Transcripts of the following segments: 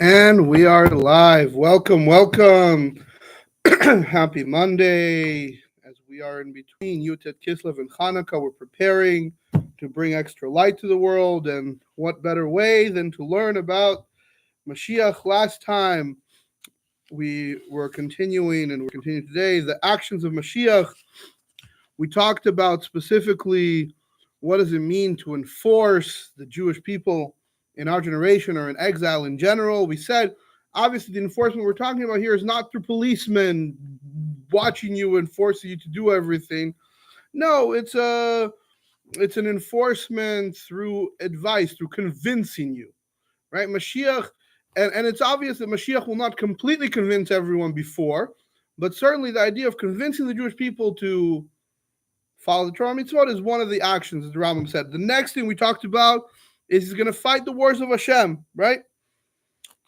And we are live. Welcome, welcome. Happy Monday. As we are in between Yutet Kislev and Hanukkah, we're preparing to bring extra light to the world. And what better way than to learn about Mashiach? Last time we were continuing, and we're continuing today, the actions of Mashiach. We talked about specifically what does it mean to enforce the Jewish people in our generation or in exile in general. We said, obviously, the enforcement we're talking about here is not through policemen watching you and forcing you to do everything. No, it's an enforcement through advice, through convincing you, right? Mashiach, and it's obvious that Mashiach will not completely convince everyone before, but certainly the idea of convincing the Jewish people to follow the Torah mitzvot is one of the actions, as the Rambam said. The next thing we talked about is he's going to fight the wars of Hashem, right?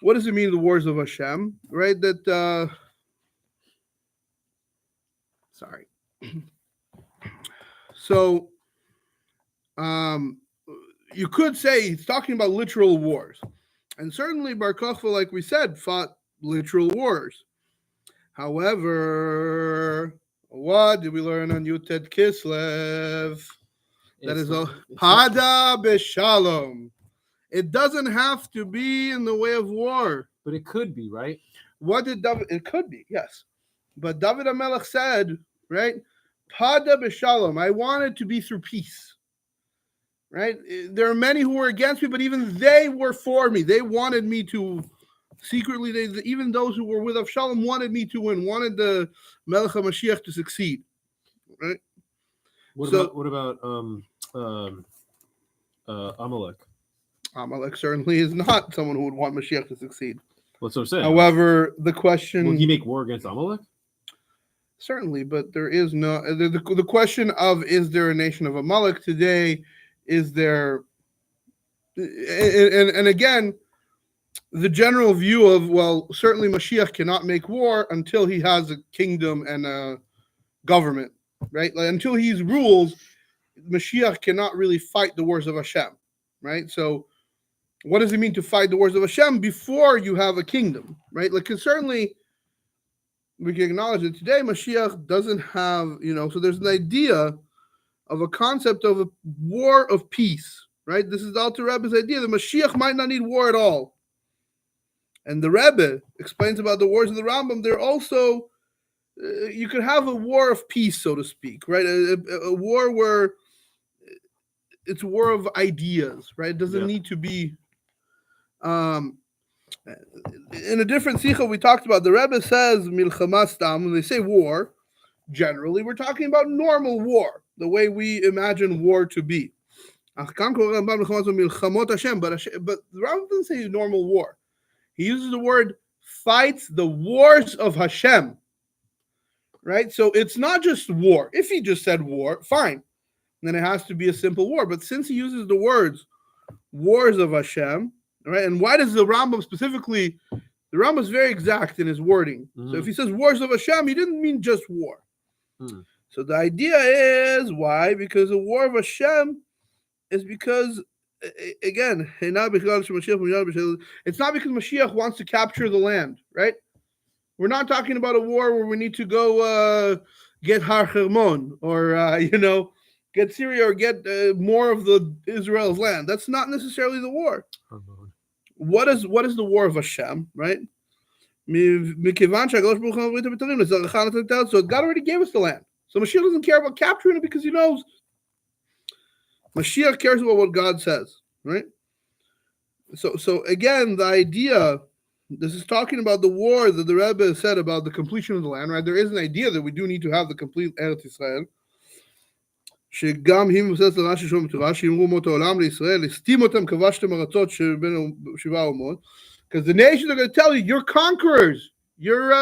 What does it mean, the wars of Hashem, right? Sorry. So, you could say he's talking about literal wars. And certainly Bar Kokhba, like we said, fought literal wars. However, what did we learn on Yutet Kislev? That is a Pada B'Shalom. It doesn't have to be in the way of war. But it could be, right? What did David? It could be, yes. But David HaMelech said, right? Pada B'Shalom. I want it to be through peace. Right? There are many who were against me, but even they were for me. They wanted me to secretly, even those who were with Avshalom wanted me to win, wanted the Melech HaMashiach to succeed. Right? What about Amalek? Amalek certainly is not someone who would want Mashiach to succeed. What's what I'm saying? However, the question... Will he make war against Amalek? Certainly, but there is no... The question of, is there a nation of Amalek today? Is there... And again, the general view of, well, certainly Mashiach cannot make war until he has a kingdom and a government, right? Like, until he rules, Mashiach cannot really fight the wars of Hashem, right? So what does it mean to fight the wars of Hashem before you have a kingdom, right? Like, because certainly we can acknowledge that today Mashiach doesn't have, so there's an idea of a concept of a war of peace, right? This is the Alter Rebbe's idea that Mashiach might not need war at all. And the Rebbe explains about the wars of the Rambam. They're also, you could have a war of peace, so to speak, right? A war where it's a war of ideas, right? It doesn't need to be... in a different sikha we talked about, the Rebbe says, Milchama Stam, when they say war, generally we're talking about normal war, the way we imagine war to be. But the Rambam doesn't say normal war. He uses the word fights the wars of Hashem, right? So it's not just war. If he just said war, fine. Then it has to be a simple war. But since he uses the words wars of Hashem, right? And why does the Rambam specifically, the Rambam is very exact in his wording. Mm-hmm. So if he says wars of Hashem, he didn't mean just war. Mm. So the idea is, why? Because the war of Hashem is because, again, it's not because Mashiach wants to capture the land, right? We're not talking about a war where we need to go get Har Hermon or, get Syria or get more of the Israel's land. That's not necessarily the war. What is the war of Hashem, right? So God already gave us the land. So Mashiach doesn't care about capturing it because he knows Mashiach cares about what God says, right? So again, the idea, this is talking about the war that the Rebbe said about the completion of the land, right? There is an idea that we do need to have the complete Eretz Yisrael. שגם היא מבוססת על רש"י שום בתורה, שאמרו אומות העולם לישראל, הסתים אותם כבשתם ארצות שבין שבעה אומות, because the nations are going to tell you, you're conquerors, you're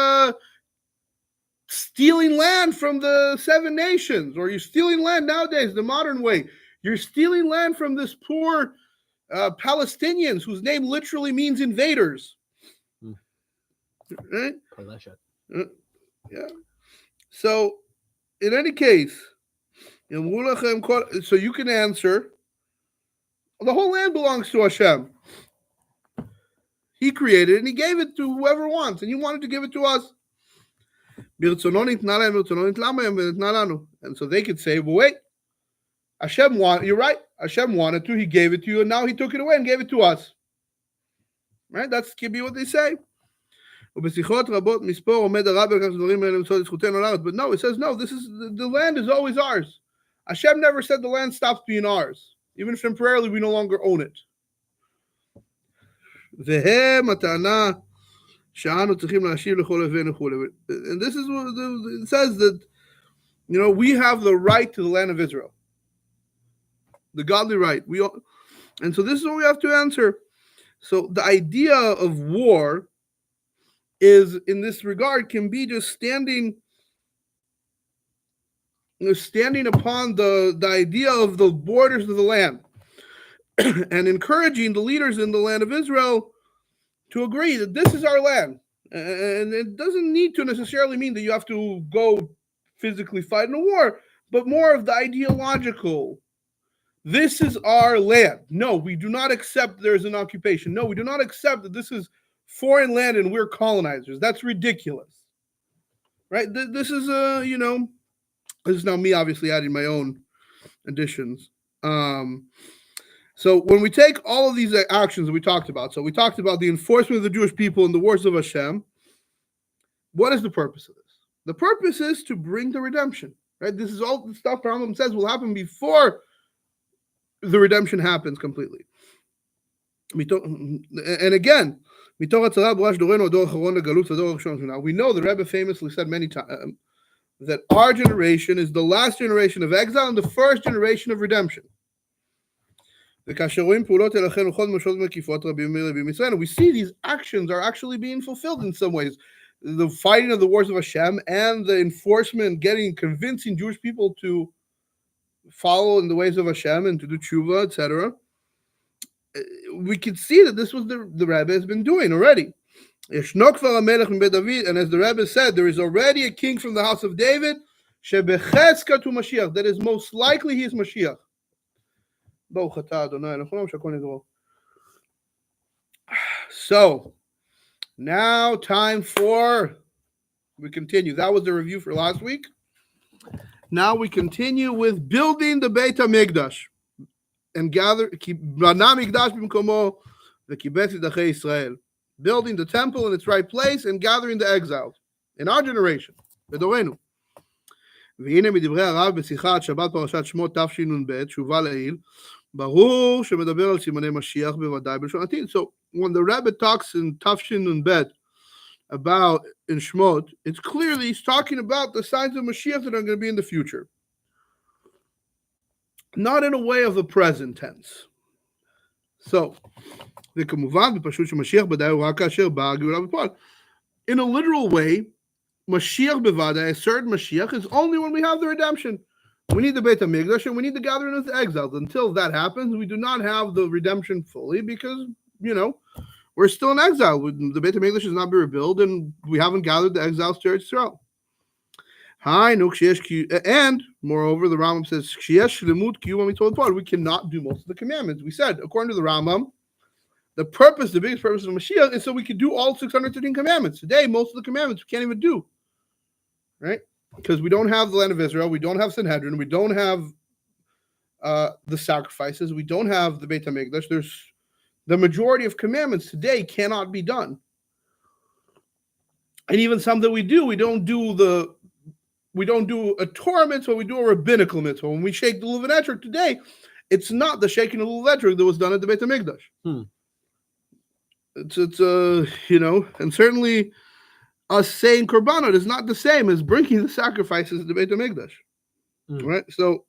stealing land from the 7 nations, or you're stealing land nowadays, the modern way, you're stealing land from this poor Palestinians, whose name literally means invaders. Right? Yeah. So, in any case, so you can answer, the whole land belongs to Hashem. He created it and he gave it to whoever wants, and he wanted to give it to us. And so they could say, well, wait, you're right. Hashem wanted to, he gave it to you, and now he took it away and gave it to us. Right? That's could be what they say. But no, it says, no, this is the land is always ours. Hashem never said the land stops being ours. Even if temporarily we no longer own it. And this is what it says, that we have the right to the land of Israel. The godly right. And so this is what we have to answer. So the idea of war is, in this regard, can be just standing upon the idea of the borders of the land and encouraging the leaders in the land of Israel to agree that this is our land. And it doesn't need to necessarily mean that you have to go physically fight in a war, but more of the ideological. This is our land. No, we do not accept there's an occupation. No, we do not accept that this is foreign land and we're colonizers. That's ridiculous. Right? This is this is now me obviously adding my own additions. So when we take all of these actions that we talked about, so we talked about the enforcement of the Jewish people in the wars of Hashem. What is the purpose of this? The purpose is to bring the redemption. Right? This is all the stuff Rambam says will happen before the redemption happens completely. And again, now, we know the Rebbe famously said many times that our generation is the last generation of exile and the first generation of redemption. And we see these actions are actually being fulfilled in some ways. The fighting of the wars of Hashem and the enforcement, convincing Jewish people to follow in the ways of Hashem and to do tshuva, etc. We can see that this was the Rebbe has been doing already. And as the Rebbe said, there is already a king from the house of David, that is most likely he is Mashiach. So, now time for, we continue. That was the review for last week. Now we continue with building the Beit HaMikdash and building the temple in its right place and gathering the exiles in our generation. והנה מדברי הרב בשיחת שבת פרשת שמות תשנ"ב, תשובה לעיל, ברור שמדבר על סימני משיח בוודאי בלשון עתיד. So when the Rebbe talks in תשנ"ב about in Shmot, it's clearly he's talking about the signs of Mashiach that are going to be in the future. Not in a way of the present tense. So, וכמובן בפשוט שמשיח ודאי הוא רק כאשר באה הגאולה בפועל. In a literal way, Mashiach bevada, a certain Mashiach, is only when we have the redemption. We need the Beit HaMikdash and we need the gathering of the exiles. Until that happens, we do not have the redemption fully because, we're still in exile. The Beit HaMikdash has not been rebuilt and we haven't gathered the exiles to Israel. And, moreover, the Rambam says, we cannot do most of the commandments. We said, according to the Rambam, the biggest purpose of Mashiach is so we can do all 613 commandments. Today, most of the commandments we can't even do. Right? Because we don't have the land of Israel, we don't have Sanhedrin, we don't have the sacrifices, we don't have the Beit HaMikdash. There's the majority of commandments today cannot be done. And even some that we do, we don't do a Torah mitzvah, we do a rabbinical mitzvah. When we shake the lulav and etrog today, it's not the shaking of the lulav and etrog that was done at the Beit HaMikdash. It's and certainly us saying korbanot is not the same as bringing the sacrifices at the Beit HaMikdash. Right? So,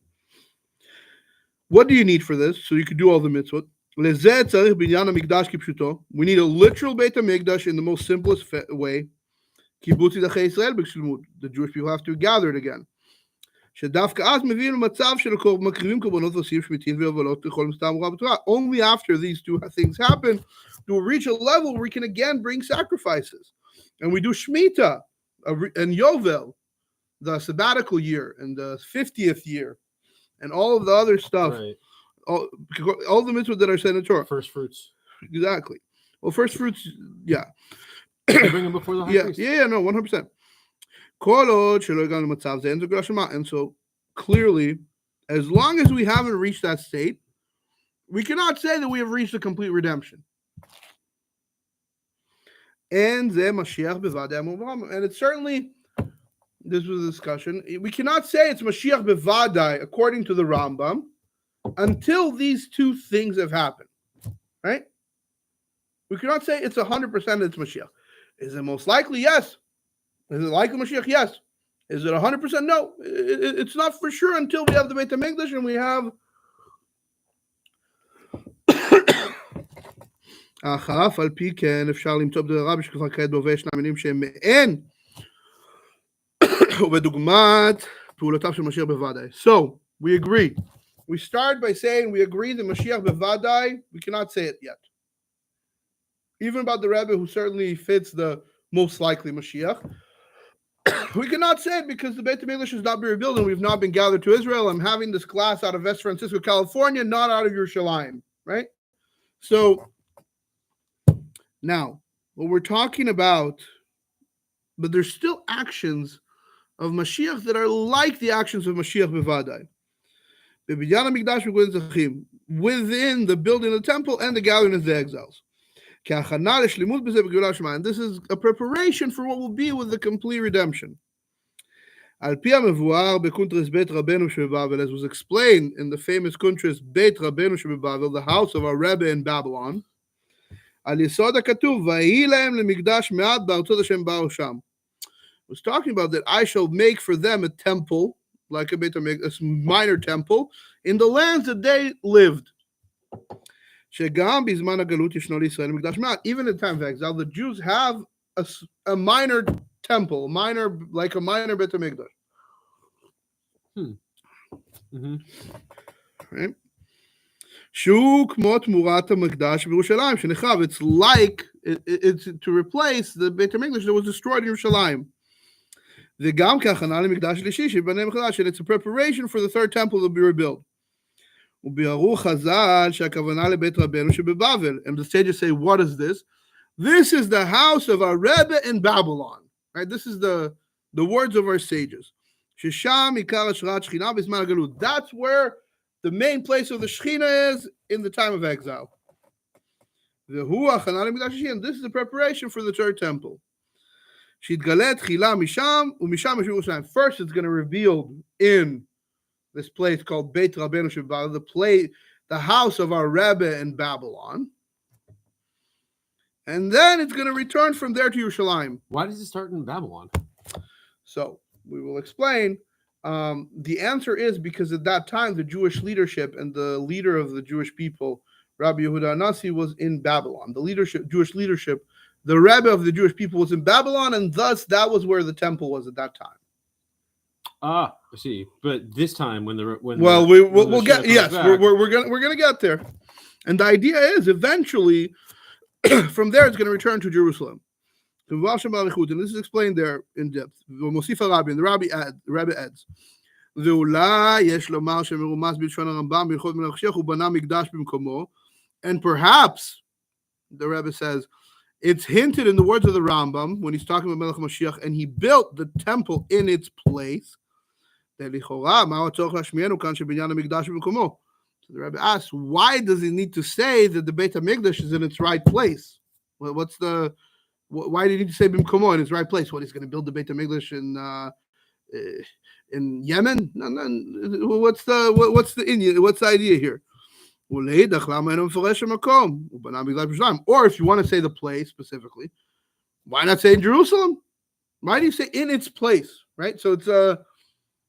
what do you need for this? So you could do all the mitzvot. We need a literal Beit HaMikdash in the most simplest way. The Jewish people have to gather it again. Only after these two things happen do we reach a level where we can again bring sacrifices. And we do Shemitah and Yovel, the sabbatical year, and the 50th year, and all of the other stuff. Right. All the mitzvot that are said in Torah. First fruits. Exactly. Well, first fruits, yeah. They bring him before the high priest. Yeah, no, 100%. And so clearly, as long as we haven't reached that state, we cannot say that we have reached a complete redemption. And it's certainly, this was a discussion, we cannot say it's Mashiach bevadai according to the Rambam until these two things have happened, right? We cannot say it's 100% it's Mashiach. Is it most likely? Yes. Is it likely Mashiach? Yes. Is it 100%? No. It's not for sure until we have the Beit HaMikdash and we have אף על פי כן אפשר למצוא בדברי שכבר כעת בהווה ישנם מינים שהם מעין ובדוגמת פעולותיו של משיח בוודאי. So, we agree. We start by saying we agree that Mashiach bevadai, we cannot say it yet. Even about the Rebbe who certainly fits the most likely Mashiach, we cannot say it because the Beit HaMikdash is not being rebuilt and we've not been gathered to Israel. I'm having this class out of West Francisco, California, not out of Yerushalayim, right? So, now, what we're talking about, but there's still actions of Mashiach that are like the actions of Mashiach bevadai. Within the building of the temple and the gathering of the exiles. And this is a preparation for what will be with the complete redemption. As was explained in the famous kuntras Beit Rabbeinu shebeBavel, the house of our Rebbe in Babylon, was talking about that I shall make for them a temple, like a minor temple, in the lands that they lived. Even in the time of exile, the Jews have a minor temple, like a minor Beit HaMikdash. Right? It's like it's to replace the Beit HaMikdash that was destroyed in Yerushalayim. And it's a preparation for the third temple to be rebuilt. And the sages say, what is this? This is the house of our Rebbe in Babylon. Right? This is the words of our sages. That's where the main place of the Shekhinah is in the time of exile. And this is the preparation for the third temple. First, it's going to reveal in this place called Beit Rabbeinu shebeBavel, the house of our Rebbe in Babylon. And then it's going to return from there to Yerushalayim. Why does it start in Babylon? So, we will explain. The answer is because at that time, the Jewish leadership and the leader of the Jewish people, Rabbi Yehuda Anasi, was in Babylon. The Jewish leadership, the Rebbe of the Jewish people was in Babylon, and thus that was where the temple was at that time. I see. But this time, we'll get we're gonna get there, and the idea is eventually from there it's going to return to Jerusalem. And this is explained there in depth. And the Rabbi adds, and perhaps the Rebbe says it's hinted in the words of the Rambam when he's talking about Melech Mashiach, and he built the temple in its place. So the Rebbe asks, why does he need to say that the Beit HaMikdash is in its right place? Why did he need to say Bimkomo in its right place? What, he's going to build the Beit HaMikdash in Yemen? No, what's the idea here? Or if you want to say the place specifically, why not say in Jerusalem? Why do you say in its place? Right? So it's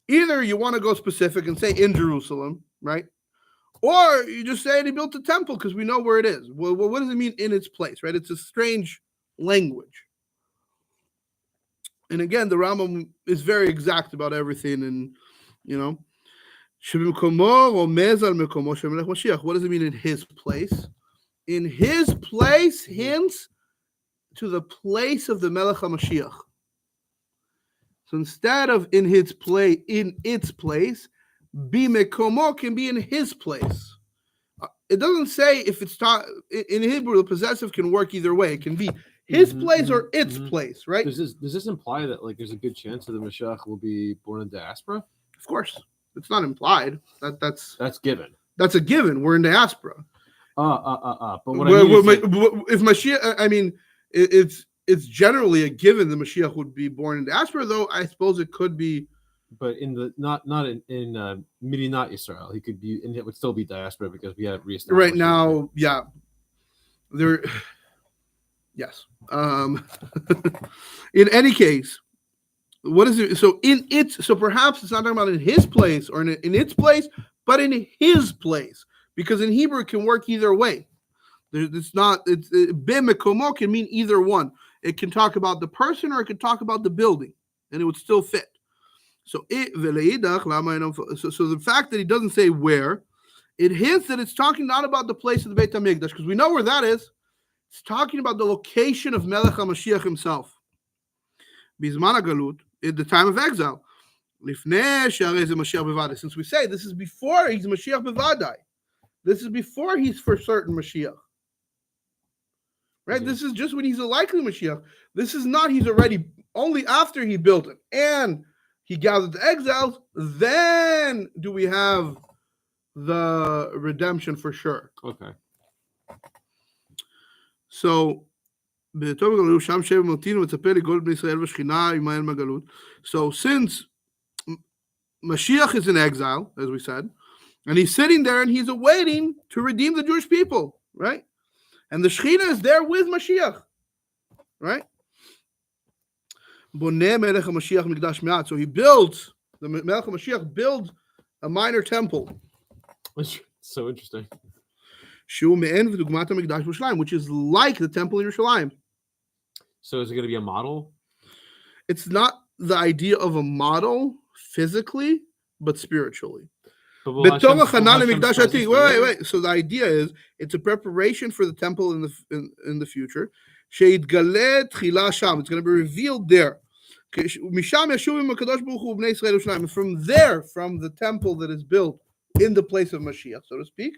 either you want to go specific and say in Jerusalem, right? Or you just say he built a temple because we know where it is. Well, what does it mean in its place, right? It's a strange language. And again, the Rambam is very exact about everything. And, what does it mean in his place? In his place hints to the place of the Melech HaMashiach. So instead of in its place, Bimekomo can be in his place. it doesn't say if it's taught in Hebrew. The possessive can work either way. It can be his place or its place, right? Does this imply that like there's a good chance that the mashiach will be born in diaspora? Of course, it's not implied. That's given. That's a given. We're in diaspora. But what I mean is if Mashiach, I mean, it's generally a given the Mashiach would be born in diaspora, though I suppose it could be. But in the not in Medinat Israel, he could be, and it would still be diaspora because we have reestablished right now. Yeah, there. Yes. In any case, what is it? So so perhaps it's not talking about in his place or in its place, but in his place, because in Hebrew it can work either way. It's b'mekomo can mean either one. It can talk about the person or it can talk about the building, and it would still fit. So the fact that he doesn't say where, it hints that it's talking not about the place of the Beit HaMikdash, because we know where that is. It's talking about the location of Melech HaMashiach himself. Bizman HaGalut, at the time of exile. Since we say this is before he's Mashiach Bevadai. This is before he's for certain Mashiach. Right? Mm-hmm. This is just when he's a likely Mashiach. This is not he's already, only after he built it and he gathered the exiles, then do we have the redemption for sure. Okay. So, so since Mashiach is in exile, as we said, and he's sitting there and he's awaiting to redeem the Jewish people, right? And the Shekhinah is there with Mashiach, right? So he builds, the Melech HaMashiach builds a minor temple. That's so interesting. Which is like the temple in Yerushalayim. So is it going to be a model? It's not the idea of a model physically, but spiritually. Wait. So the idea is it's a preparation for the temple in the future. It's going to be revealed there. From there, from the temple that is built in the place of Mashiach, so to speak,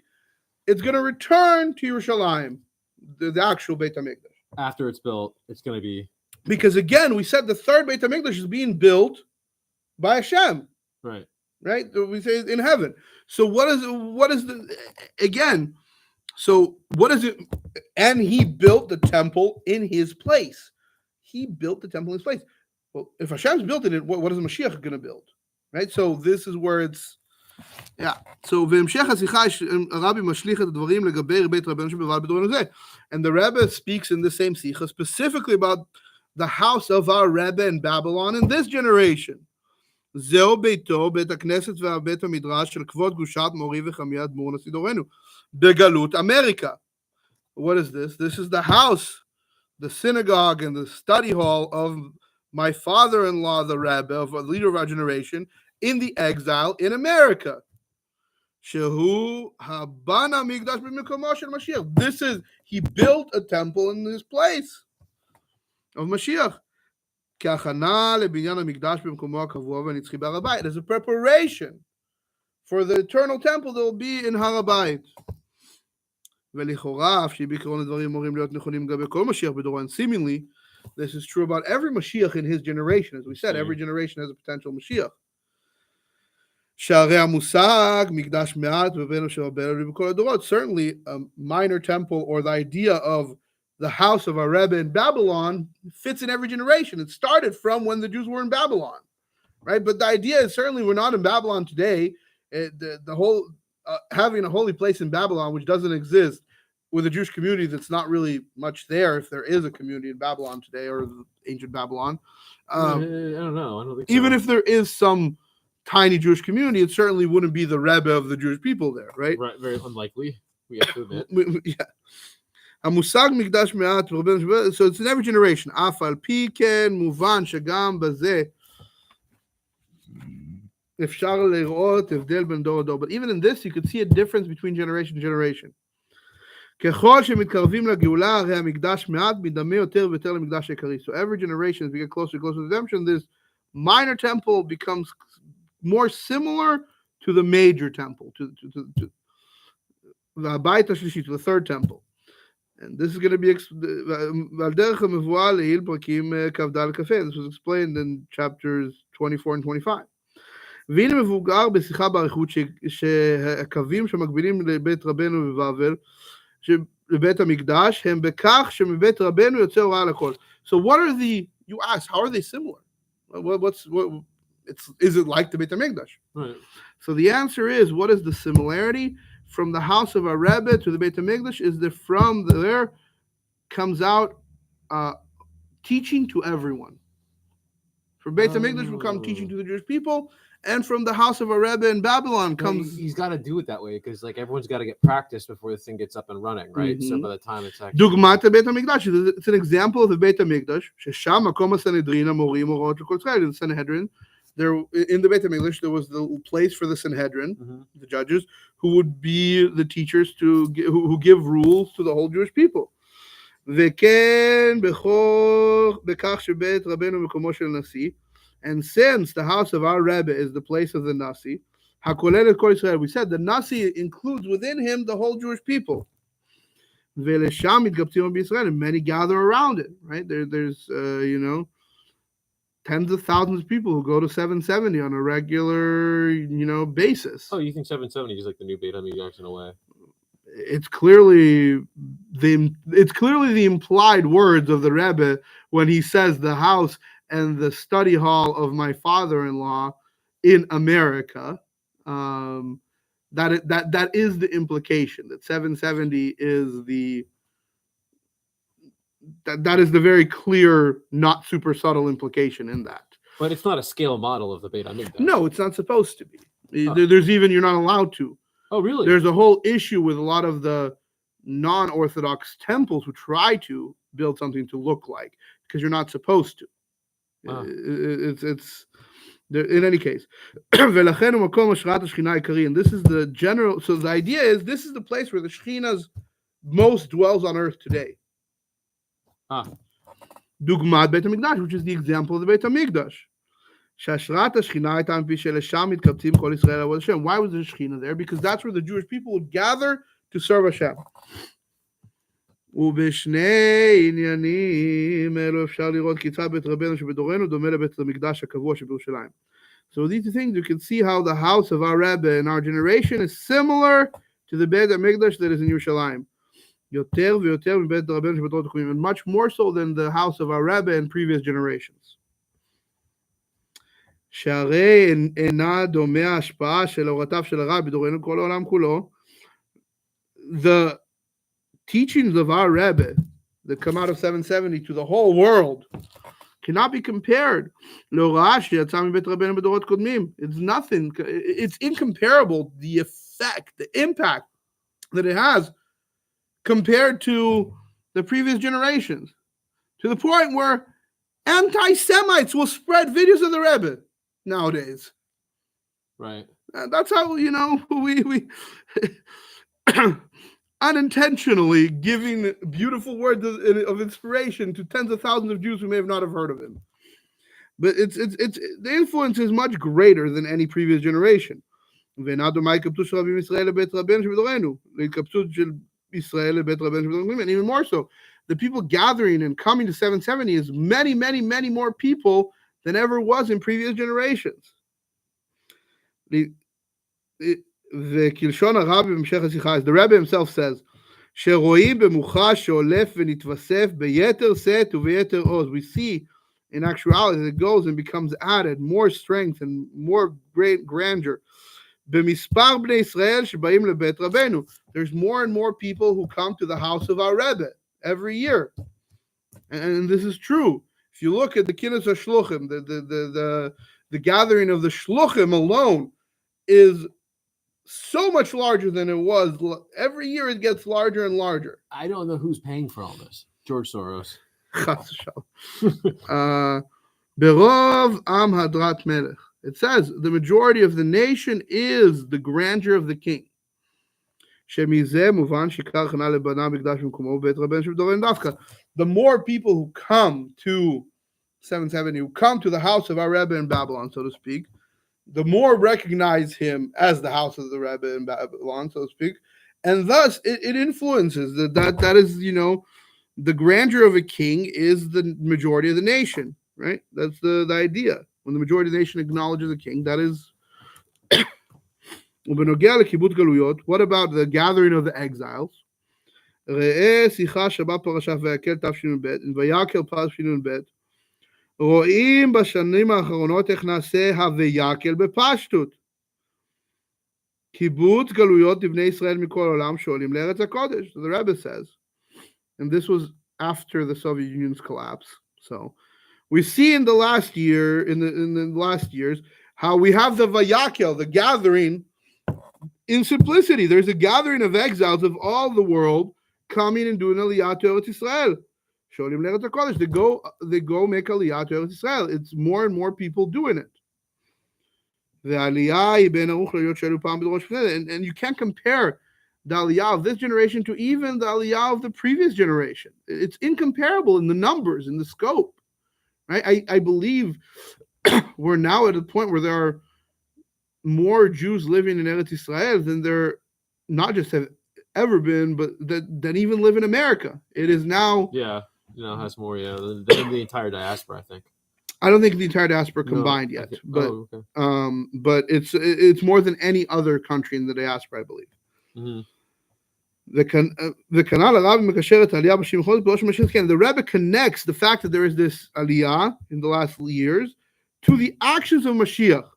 it's going to return to Yerushalayim, the actual Beit HaMikdash. After it's built, it's going to be... Because again, we said the third Beit HaMikdash is being built by Hashem. Right. Right? We say in heaven. So what is the... Again, so what is it? And he built the temple in his place. He built the temple in his place. Well, if Hashem's built it, what is the Mashiach going to build? Right? So this is where it's... Yeah. So and the Rebbe speaks in the same Sikha specifically about the house of our Rebbe in Babylon in this generation. America. What is this? This is the house, the synagogue, and the study hall of my father-in-law, the Rebbe, of a leader of our generation, in the exile in America. Shehu habana migdash b'mikomo shel Mashiach. This is, he built a temple in this place of Mashiach. K'achana lebinyan hamikdash b'mikomo hakavua v'nitzchi b'Har Habayit. As a preparation for the eternal temple that will be in Har Habayit. ולכאורה, אף שבעיקרון הדברים אמורים להיות נכונים לגבי כל משיח בדורו, and seemingly, this is true about every Mashiach in his generation. As we said, every generation has a potential Mashiach. Certainly a minor temple or the idea of the house of a Rebbe in Babylon fits in every generation. It started from when the Jews were in Babylon, right? But the idea is certainly we're not in Babylon today. The whole having a holy place in Babylon, which doesn't exist, with a Jewish community that's not really much there, if there is a community in Babylon today or ancient Babylon. I don't know. I don't think even if there is some tiny Jewish community, it certainly wouldn't be the Rebbe of the Jewish people there, right? Right, very unlikely. We have to admit. Yeah. So it's in every generation. Afal piken muvan shagam bazeh. But even in this, you could see a difference between generation to generation. So every generation, as we get closer and closer to redemption, this minor temple becomes more similar to the major temple. והבית השלישי, to the third temple. And this is going to be ועל דרך המבואה לעיל פרקים כ"ד כ"ה. This was explained in chapters 24 and 25. והנה מבוגר בשיחה באריכות שהקווים שמקבילים לבית רבנו בבבל, לבית המקדש, הם בכך שמבית רבנו יוצא הוראה לכל. So what are you ask, how are they similar? Is it like the Beit HaMikdash? Right. So the answer is, what is the similarity from the house of our Rebbe to the Beit HaMikdash? Is that from there comes out teaching to everyone. From Beit HaMikdash will come teaching to the Jewish people, and from the house of our Rebbe in Babylon comes. He's got to do it that way because like everyone's got to get practice before the thing gets up and running, right? So by the time it's actually. דוגמת בית המקדש, it's an example of the בית המקדש, ששם מקום הסנהדרין המורים הוראות לכל ישראל. In the Sanhedrin, there in the Beit HaMikdash there was the place for the Sanhedrin, the judges, who would be the teachers who give rules to the whole Jewish people. וכן בכך שבית רבנו מקומו של נשיא, and since the house of our Rebbe is the place of the Nasi, הכולל את כל ישראל, we said the Nasi includes within him the whole Jewish people. ולשם מתקבצים בישראל, and many gather around it, right? There's tens of thousands of people who go to 770 on a regular, basis. Oh, you think 770 is like the new Beit HaMikdash in a way? It's clearly the implied words of the Rebbe when he says the house and the study hall of my father-in-law in America. That is the implication, that 770 is that is the very clear, not super subtle implication in that. But it's not a scale model of the Beit HaMikdash. No, it's not supposed to be. There's even, you're not allowed to. Oh, really? There's a whole issue with a lot of the non-Orthodox temples who try to build something to look like, because you're not supposed to. It's in any case. And this is the general. So the idea is, this is the place where the Shekhinah most dwells on earth today. Dugmat Beit HaMikdash, which is the example of the Beit HaMikdash. Why was the Shekhinah there? Because that's where the Jewish people would gather to serve Hashem. ובשני עניינים אלו אפשר לראות כיצד בית רבנו שבדורנו דומה לבית המקדש הקבוע שבירושלים. So these two things, you can see how the house of our Rebbe in our generation is similar to the Beit HaMikdash that is in Yerushalayim. יותר ויותר מבית רבנו שבדורות הקודמים, and much more so than the house of our Rebbe in previous generations. שהרי אינה דומה ההשפעה של הוראותיו של הרב בדורנו כל העולם כולו. The teachings of our Rebbe that come out of 770 to the whole world cannot be compared. It's nothing. It's incomparable, the effect, the impact that it has compared to the previous generations, to the point where anti-Semites will spread videos of the Rebbe nowadays. Right. That's how, we unintentionally giving beautiful words of inspiration to tens of thousands of Jews who may have not have heard of him. But it's the influence is much greater than any previous generation. And even more so, the people gathering and coming to 770 is many, many, many more people than ever was in previous generations. וכלשון הרב במשך השיחה, as the Rebbe himself says, שרואים במוחש שהולף ונתווסף ביתר שאת וביתר עוז. We see in actuality that it goes and becomes added more strength and more great grandeur. במספר בני ישראל שבאים לבית רבנו. There's more and more people who come to the house of our Rebbe every year. And this is true. If you look at the Kinus HaShluchim, the gathering of the Shluchim alone is so much larger than it was. Every year it gets larger and larger. I don't know who's paying for all this. George Soros. Berov am hadrat melech. It says the majority of the nation is the grandeur of the king. The more people who come to 770, who come to the house of our Rebbe in Babylon, so to speak, the more recognize him as the house of the Rebbe in Babylon, so to speak, And thus it influences that is, the grandeur of a king is the majority of the nation, right? That's the idea. When the majority of the nation acknowledges a king, that is. What about the gathering of the exiles? ראה שיחה שבה פרשת ויקל תשנ"ב, ויקל תשנ"ב, רואים בשנים האחרונות איך נעשה הויקל בפשטות. קיבוץ גלויות לבני ישראל מכל העולם שעולים לארץ הקודש. The Rebbe says, and this was after the Soviet Union's collapse. So we see in the last year, in the last years, how we have the vayakel, the gathering in simplicity. There's a gathering of exiles of all the world coming and doing aliyah to Eretz Israel. Sholim le'Eretz HaKodesh. They go make aliyah to Eretz Israel. It's more and more people doing it. And you can't compare the aliyah of this generation to even the aliyah of the previous generation. It's incomparable in the numbers, in the scope. Right? I believe we're now at a point where there are more Jews living in Eretz Israel than there not just have ever been, but that even live in America. It is now. Yeah, has more. Yeah, than the entire diaspora, I think. I don't think the entire diaspora combined yet, but but it's more than any other country in the diaspora, I believe. Mm-hmm. The Rebbe connects the fact that there is this aliyah in the last years to the actions of Mashiach.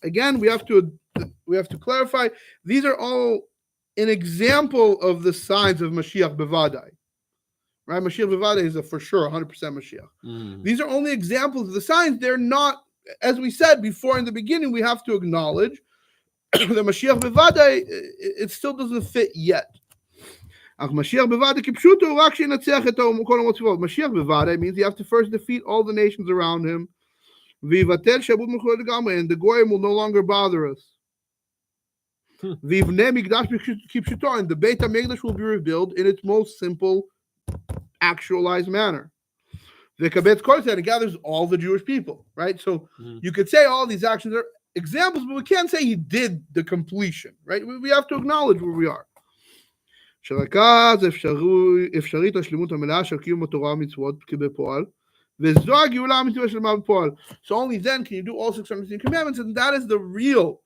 Again, we have to clarify, these are all an example of the signs of Mashiach Bevadai. Right? Mashiach Bevadai is for sure 100% Mashiach. These are only examples of the signs. They're not, as we said before in the beginning, we have to acknowledge that Mashiach Bevadai, it still doesn't fit yet. Mashiach Bevadai means you have to first defeat all the nations around him. And the Goyim will no longer bother us. And the Beit HaMikdash will be rebuilt in its most simple, actualized manner. The Kabetz Korset, it gathers all the Jewish people, right? So you could say all these actions are examples, but we can't say he did the completion, right? We have to acknowledge where we are. שרק אז אפשרית השלמות המלאה של קיום התורה והמצוות כבפועל, וזו הגאולה האמיתית של מה בפועל. So only then can you do all 613 commandments, and that is the real,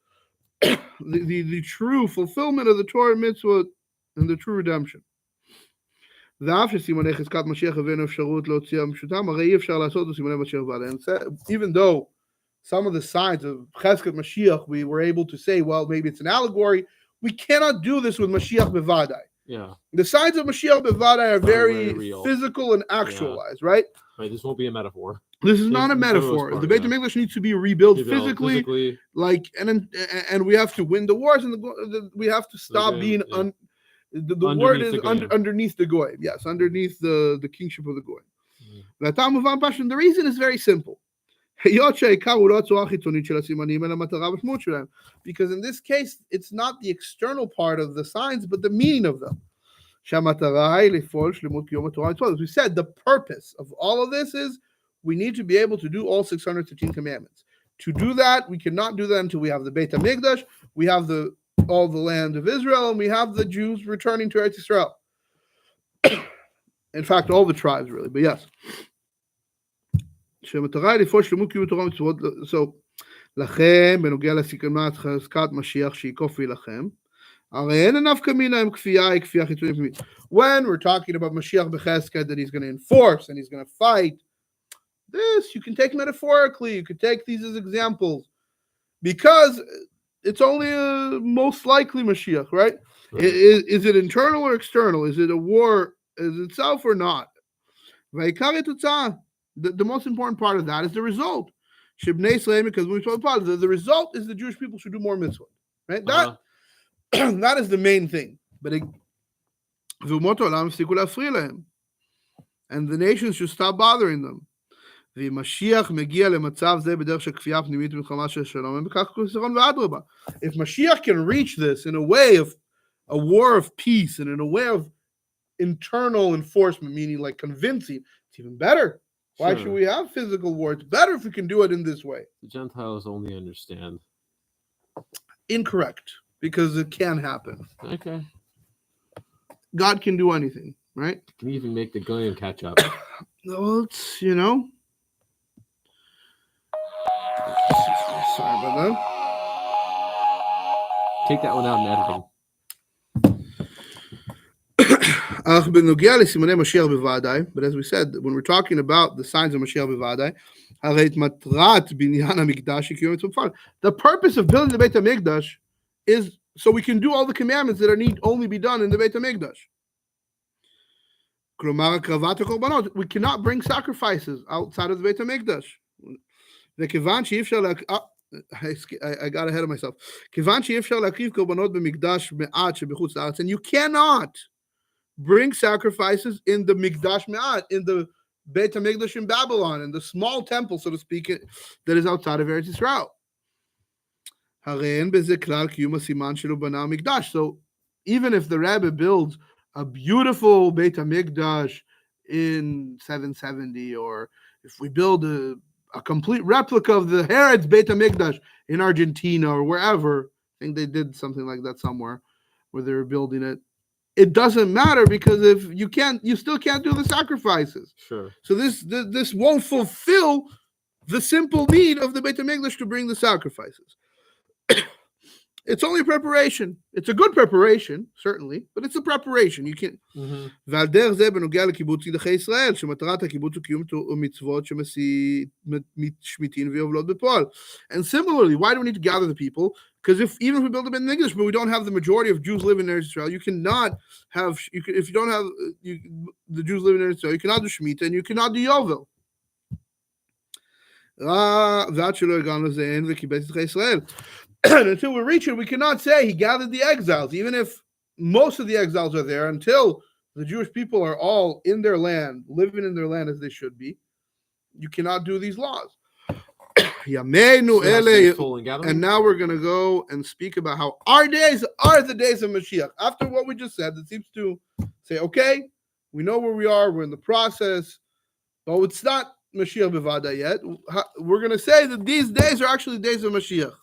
the true fulfillment of the Torah mitzvot and the true redemption. ואף שסימני חזקת משיח הבאנו אפשרות להוציאה מפשוטם, הרי אי אפשר לעשות בסימני משיח ועד. Even though some of the signs of Cheskat Mashiach, we were able to say, well, maybe it's an allegory, we cannot do this with Mashiach Bevadai. Yeah. The signs of Mashiach Bevadai are very physical and actualized, right? Right. This won't be a metaphor. This is not a metaphor. The Beit HaMikdash needs to be rebuilt physically, like, and we have to win the wars, and we have to stop being the word is underneath the goy. Yes, underneath the kingship of the goy. The reason is very simple. Because in this case, it's not the external part of the signs, but the meaning of them. As we said, the purpose of all of this is we need to be able to do all 613 commandments. To do that, we cannot do that until we have the Beit HaMikdash, we have all the land of Israel, and we have the Jews returning to Eretz Israel. In fact, all the tribes, really, but yes. So, לכם, בנוגע לסכנת חזקת משיח שיקוף וילחם, הרי אין נפקא מינה אם כפייה היא כפייה חיצונית פנימית. When we're talking about Mashiach b'chesed that he's going to enforce and he's going to fight, this you can take metaphorically, you could take these as examples, because it's only a most likely Mashiach, right? Is it internal or external? Is it a war as itself or not? The most important part of that is the result. Because when we talk about the result is the Jewish people should do more mitzvot, right? That is the main thing. But and the nations should stop bothering them. If Mashiach can reach this in a way of a war of peace and in a way of internal enforcement, meaning like convincing, it's even better. Why should we have physical war? It's better if we can do it in this way. The Gentiles only understand Incorrect, because it can happen. Okay. God can do anything, right? Can you even make the goyim catch up? Well, it's, sorry about that. Take that one out in editing. But as we said, when we're talking about the signs of Mashiach b'vadai, the purpose of building the Beit HaMikdash is so we can do all the commandments that need only be done in the Beit HaMikdash. We cannot bring sacrifices outside of the Beit HaMikdash. I got ahead of myself. And you cannot bring sacrifices in the Mikdash Me'at, in the Beit HaMikdash in Babylon, in the small temple, so to speak, that is outside of Eretz Yisrael. So even if the Rebbe builds a beautiful Beit HaMikdash in 770, or if we build a complete replica of the Herod's Beit HaMikdash in Argentina or wherever, I think they did something like that somewhere where they were building it. It doesn't matter, because if you still can't do the sacrifices. Sure. So this won't fulfill the simple need of the Beit HaMikdash to bring the sacrifices. It's only a preparation. It's a good preparation, certainly, but it's a preparation. You can't. ועל דרך זה בנוגע לקיבוץ נידחי ישראל, שמטרת הקיבוץ הוא קיום מצוות שמשמיטין ויובלות בפועל. And similarly, why do we need to gather the people? Because even if we build a Beit HaMikdash, but we don't have the majority of Jews living in Israel, you cannot have. If you don't have the Jews living in Israel, you cannot do Shemitah and you cannot do Yovel. ועד שלא הגענו לזה אין וקיבץ נידחי ישראל. Until we reach it, we cannot say he gathered the exiles, even if most of the exiles are there, until the Jewish people are all in their land, living in their land as they should be. You cannot do these laws. And now we're going to go and speak about how our days are the days of Mashiach. After what we just said, it seems to say, okay, we know where we are, we're in the process, but it's not Mashiach b'vada yet. We're going to say that these days are actually days of Mashiach.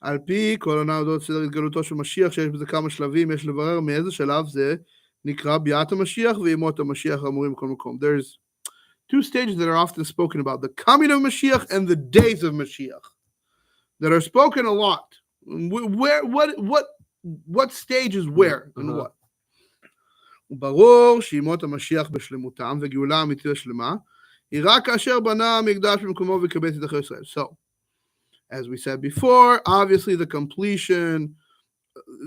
על פי כל הנעדות סדר התגלותו של משיח, שיש בזה כמה שלבים, יש לברר מאיזה שלב זה נקרא ביאת המשיח וימות המשיח האמורים בכל מקום. There's two stages that are often spoken about, the coming of Mashiach and the days of Mashiach, that are spoken a lot. What stage is where and what? ברור שימות המשיח בשלמותם וגאולה האמיתית השלמה, היא רק כאשר בנה המקדש במקומו ויקבץ את אחרי ישראל. So, as we said before, obviously the completion,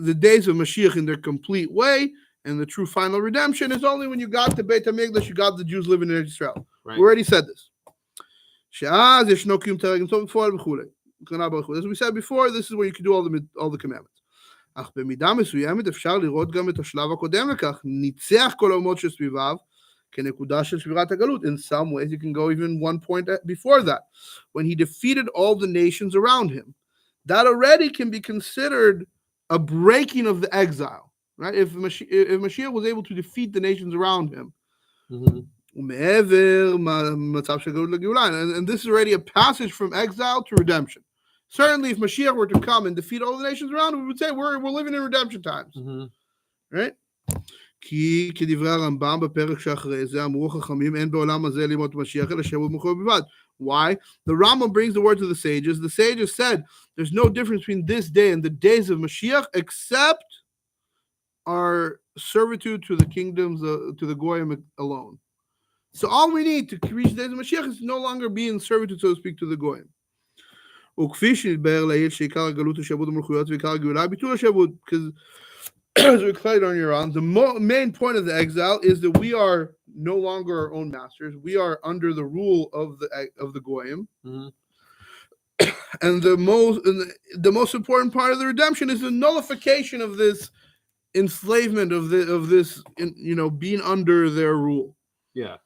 the days of Mashiach in their complete way, and the true final redemption is only when you got the Beit HaMikdash, you got the Jews living in Israel. Right. We already said this. As we said before, this is where you can do all the commandments. אך במידה מסוימת אפשר לראות גם את השלב הקודם לכך, ניצח כל האומות שסביביו, כנקודה של שבירת הגלות. In some ways, you can go even one point before that, when he defeated all the nations around him. That already can be considered a breaking of the exile, right? If Mashiach was able to defeat the nations around him, ומעבר מצב של גלות לגאולה, and this is already a passage from exile to redemption. Certainly, if Mashiach were to come and defeat all the nations around him, we would say we're living in redemption times, right? כי כדברי הרמב"ם בפרק שאחרי זה אמרו חכמים אין בעולם הזה לימות משיח אלא שבוע ומחויב בלבד. Why? The Rambam brings the words of the sages. The sages said there's no difference between this day and the days of Mashiach except our servitude to the kingdoms, to the Goyim alone. So all we need to reach the days of Mashiach is no longer be in servitude, so to speak, to the Goyim. וכפי שנתבהר לעיל שעיקר הגלות השעבוד המלכויות ועיקר הגאולה ביטול השעבוד, because as we explained earlier on, the main point of the exile is that we are no longer our own masters. We are under the rule of the Goyim. And the most important part of the redemption is the nullification of this enslavement, of this being under their rule. Yeah.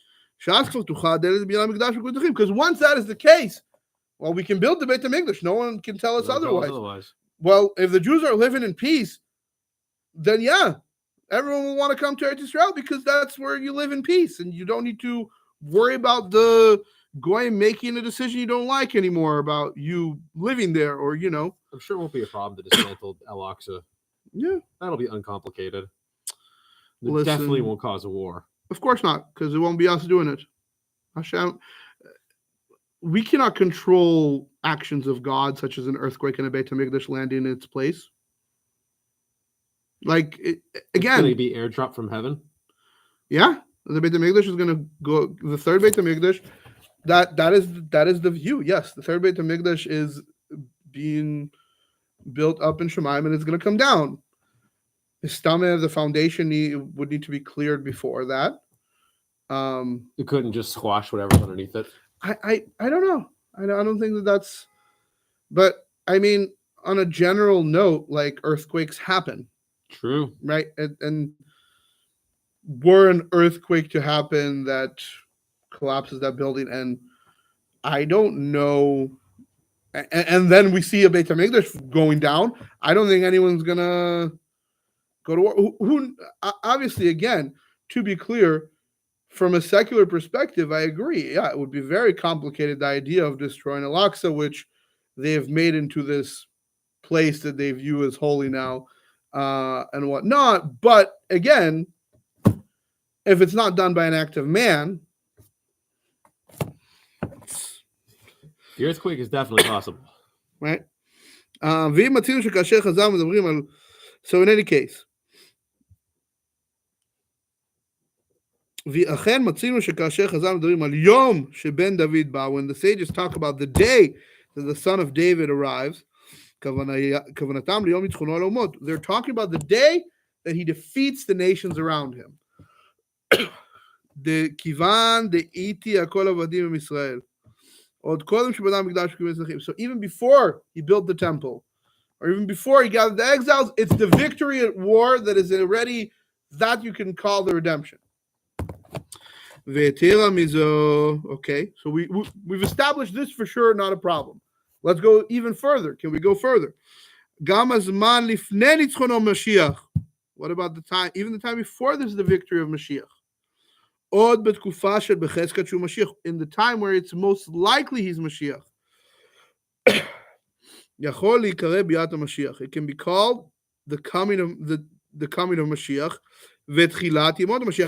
Because once that is the case, well, we can build the Beit HaMikdash. No one can tell us otherwise. Well, if the Jews are living in peace, then yeah, everyone will want to come to Eretz Yisrael because that's where you live in peace, and you don't need to worry about the Goyim making a decision you don't like anymore about you living there, or I'm sure it won't be a problem to dismantle Al-Aqsa. Yeah, That'll be uncomplicated. It Listen. definitely won't cause a war. Of course not, because it won't be us doing it. Hashem, we cannot control actions of God, such as an earthquake and a Beit HaMikdash landing in its place. Like It's again, going to be airdrop from heaven. yeah, the Beit HaMikdash is going to go. The third Beit HaMikdash, that is the view. Yes, the third Beit HaMikdash is being built up in Shemaim, and it's going to come down. The stomach, the foundation would need to be cleared before that. It couldn't just squash whatever's underneath it. I don't know. I don't think that's. But I mean, on a general note, like earthquakes happen. True. Right, and were an earthquake to happen that collapses that building, and I don't know. And then we see a Beit HaMikdash going down. I don't think anyone's gonna go to war. Who obviously, again, to be clear, from a secular perspective, I agree. Yeah, it would be very complicated, the idea of destroying Al-Aqsa, which they have made into this place that they view as holy now, and whatnot. But again, if it's not done by an active man, the earthquake is definitely possible. Right? So in any case, when the sages talk about the day that the son of David arrives, they're talking about the day that he defeats the nations around him. So even before he built the temple, or even before he gathered the exiles, it's the victory at war that is already, that you can call the redemption. Okay, so we've established this for sure, not a problem. Let's go even further. Can we go further? What about the time, even the time before this is the victory of Mashiach? In the time where it's most likely he's Mashiach. It can be called the coming of Mashiach,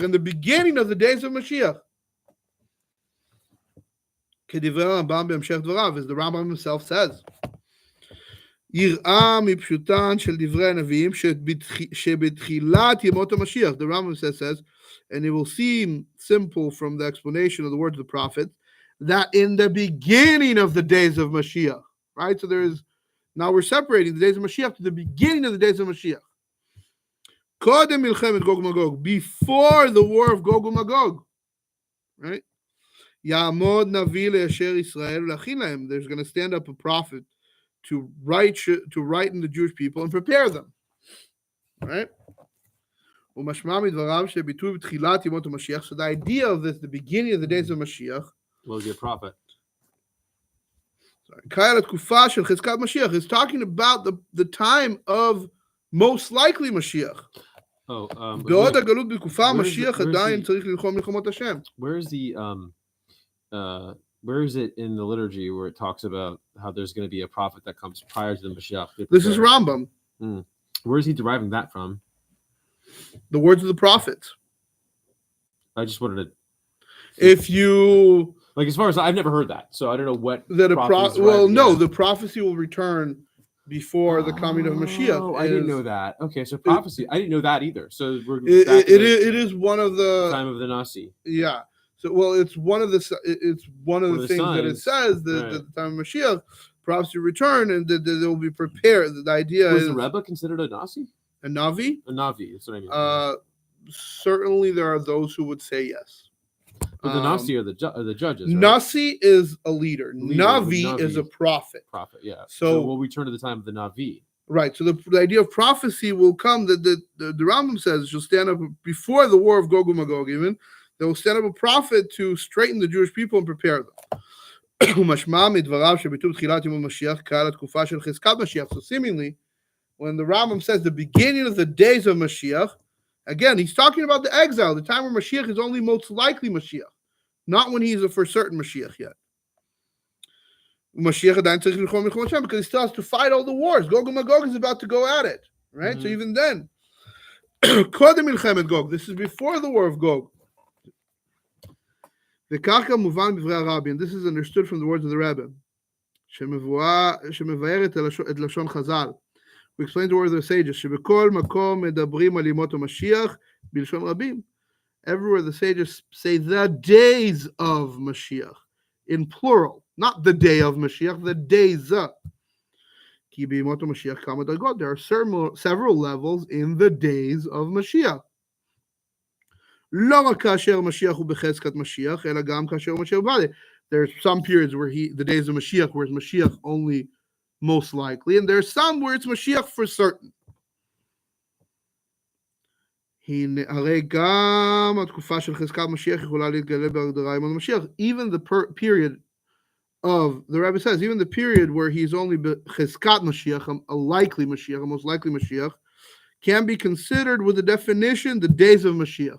in the beginning of the days of Mashiach. As the Rambam himself says, the Rambam says, and it will seem simple from the explanation of the words of the prophet, that in the beginning of the days of Mashiach, right? So now we're separating the days of Mashiach to the beginning of the days of Mashiach. Before the war of Gog and Magog, right? There's going to stand up a prophet to write in the Jewish people and prepare them, right? So the idea of this, the beginning of the days of Mashiach, will be a prophet. Is talking about the time of most likely Mashiach. Where is it in the liturgy where it talks about how there's going to be a prophet that comes prior to the Mashiach? This is Rambam. Where is he deriving that from? The words of the prophets. I just wanted to. If you like, as far as I've never heard that, so I don't know what. The prophecy will return before the coming of Mashiach. I didn't know that. Okay, so prophecy. I didn't know that either. So it is one of the time of the Nasi. Yeah. So it's one of the things that it says that the time of Mashiach, prophecy return, and that they will be prepared. The idea is the Rebbe considered a Nasi? A Navi? A Navi, that's what I mean. Certainly there are those who would say yes. But the Nasi are the judges, right? Nasi is a leader. Navi is a prophet. Prophet, yeah. So we'll return to the time of the Navi. Right. So the idea of prophecy will come, that the Rambam says she'll stand up before the war of Gog and Magog even. They will stand up a prophet to straighten the Jewish people and prepare them. So seemingly, when the Rambam says the beginning of the days of Mashiach, again, he's talking about the exile, the time where Mashiach is only most likely Mashiach, not when he's a for certain Mashiach yet. Mashiach because he still has to fight all the wars. Gog and Magog is about to go at it, right? So even then, this is before the war of Gog. And this is understood from the words of the Rebbe. We explain the words of the sages. Everywhere the sages say the days of Mashiach in plural, not the day of Mashiach, the days. There are several levels in the days of Mashiach. There's some periods where the days of Mashiach, where it's Mashiach only most likely, and there's some where it's Mashiach for certain. Even the period of, the Rebbe says, even the period where he's only cheskat Mashiach, a likely Mashiach, a most likely Mashiach, can be considered with the definition the days of Mashiach.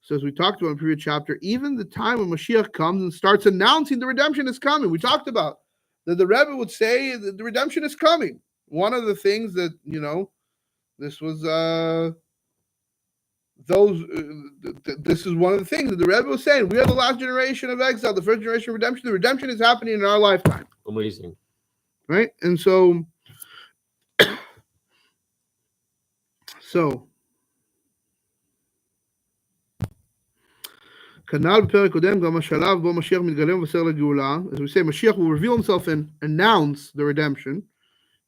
So as we talked about in the previous chapter, even the time when Mashiach comes and starts announcing the redemption is coming, we talked about that the Rebbe would say that the redemption is coming. One of the things that, this was this is one of the things that the Rebbe was saying. We are the last generation of exile, the first generation of redemption. The redemption is happening in our lifetime. Amazing. Right? And so as we say, Mashiach will reveal himself and announce the redemption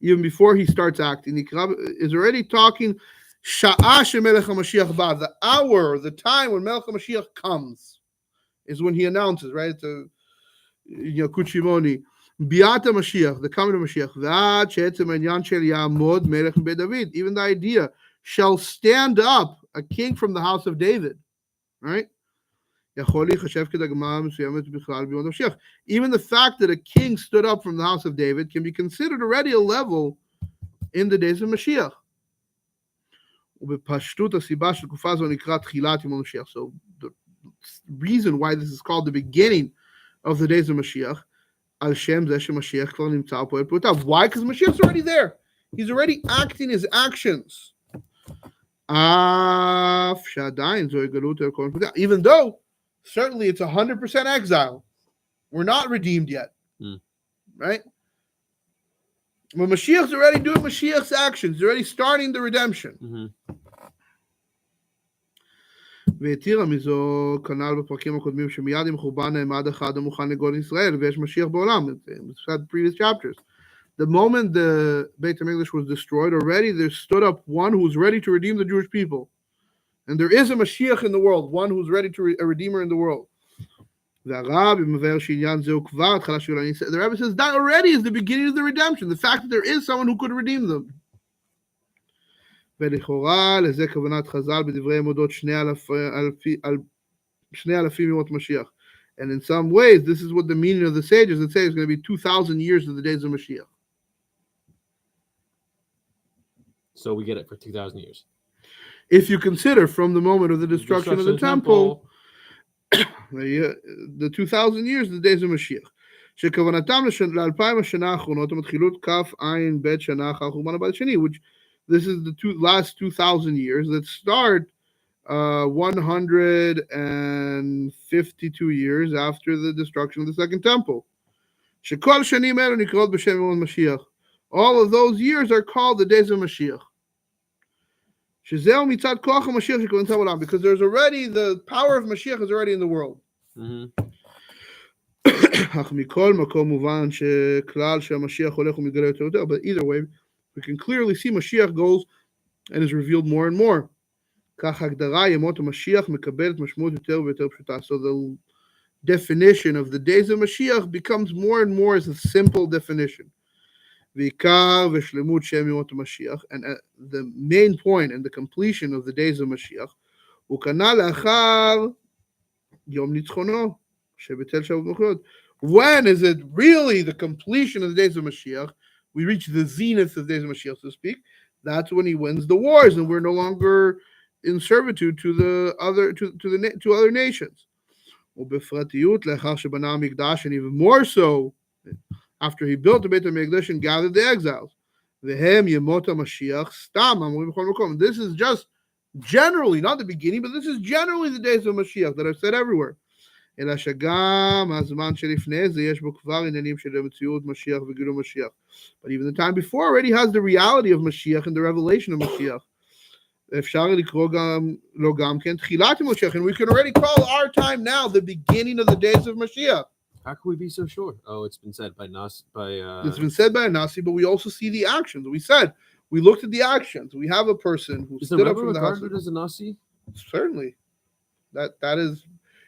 even before he starts acting. He is already talking the hour, the time when Melech HaMashiach comes is when he announces, right? It's a Kuchimoni. Biata Mashiach, the coming of Mashiach. Even the idea shall stand up a king from the house of David, right? Even the fact that a king stood up from the house of David can be considered already a level in the days of Mashiach. So the reason why this is called the beginning of the days of Mashiach, why? Because Mashiach's already there. He's already acting his actions. Even though certainly it's 100% exile. We're not redeemed yet. Right? But Mashiach's already doing Mashiach's actions. He's already starting the redemption. והתירה מזו כנ"ל בפרקים הקודמים שמיד עם חורבן נעמד אחד המוכן לגאול ישראל ויש משיח בעולם. We've said previous chapters. The moment the Beit HaMikdash was destroyed, already there stood up one who's ready to redeem the Jewish people. And there is a Mashiach in the world, one who's ready to a redeemer in the world. The Rebbe says that already is the beginning of the redemption, the fact that there is someone who could redeem them. ולכאורה לזה כוונת חז"ל בדברי עמודות 2,000 ימות משיח. And in some ways, this is what the meaning of the sages that say it's going to be 2,000 years of the days of Mashiach. So we get it for 2,000 years. If you consider from the moment of the destruction of the temple, the 2,000 years, the days of Mashiach. שכוונתם ל2,000 השנה האחרונות המתחילות כ"ע שנה אחר חורבן הבית השני, which this is the last 2,000 years that start 152 years after the destruction of the second temple. שכל השנים האלה נקראות בשם ימות משיח. All of those years are called the days of Mashiach. שזהו מצד כוח המשיח שכוונתו בעולם, because there's already, the power of Mashiach is already in the world. אך מכל מקום מובן שכלל שהמשיח הולך ומתגלה יותר ויותר, but either way, we can clearly see Mashiach goes and is revealed more and more. כך הגדרה ימות המשיח מקבלת משמעות יותר ויותר פשוטה. So the definition of the days of Mashiach becomes more and more as a simple definition. ועיקר ושלמות שם ימות המשיח, and the main point and the completion of the days of Mashiach, הוא כנ"ל לאחר יום ניצחונו, שבטל שבועות ומלכויות. When is it really the completion of the days of Mashiach? We reach the zenith of the days of Mashiach, so to speak. That's when he wins the wars, and we're no longer in servitude to the other to other nations. ובפרטיות לאחר שבנה המקדש, and even more so after he built the Beit HaMikdash and gathered the exiles. והם ימות המשיח סתם, אמורים בכל מקום. This is just generally, not the beginning, but this is generally the days of Mashiach that I've said everywhere. אלא שגם הזמן שלפני זה יש בו כבר עניינים של המציאות משיח וגילוי משיח. But even the time before already has the reality of Mashiach and the revelation of Mashiach. אפשר לקרוא לו גם כן תחילת משיח, and we can already call our time now the beginning of the days of Mashiach. How can we be so sure? Oh, it's been said by Nas. It's been said by a Nasi, but we also see the actions. We said we looked at the actions. We have a person who stood up from the house. Is the Rebbe regarded as a Nasi? Certainly, that is.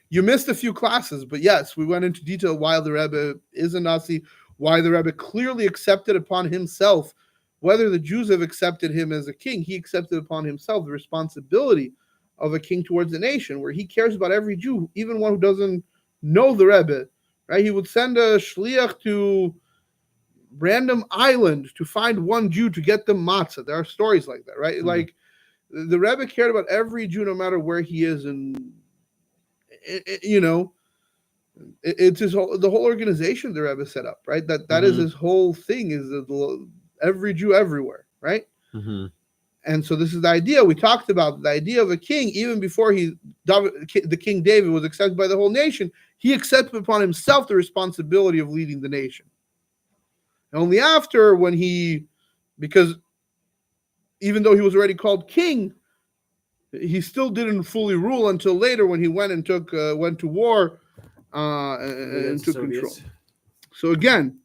You missed a few classes, but yes, we went into detail why the Rebbe is a Nasi, why the Rebbe clearly accepted upon himself, whether the Jews have accepted him as a king, he accepted upon himself the responsibility of a king towards the nation, where he cares about every Jew, even one who doesn't know the Rebbe. Right? He would send a shliach to random island to find one Jew to get them matzah. There are stories like that, right? Mm-hmm. Like the Rebbe cared about every Jew, no matter where he is, and it's his the whole organization the Rebbe set up, right? That is his whole thing, is every Jew everywhere, right? Mm-hmm. And so this is the idea we talked about, the idea of a king. Even before the King David was accepted by the whole nation, he accepted upon himself the responsibility of leading the nation. And only after, because even though he was already called king, he still didn't fully rule until later, when he went and went to war and took control. So again,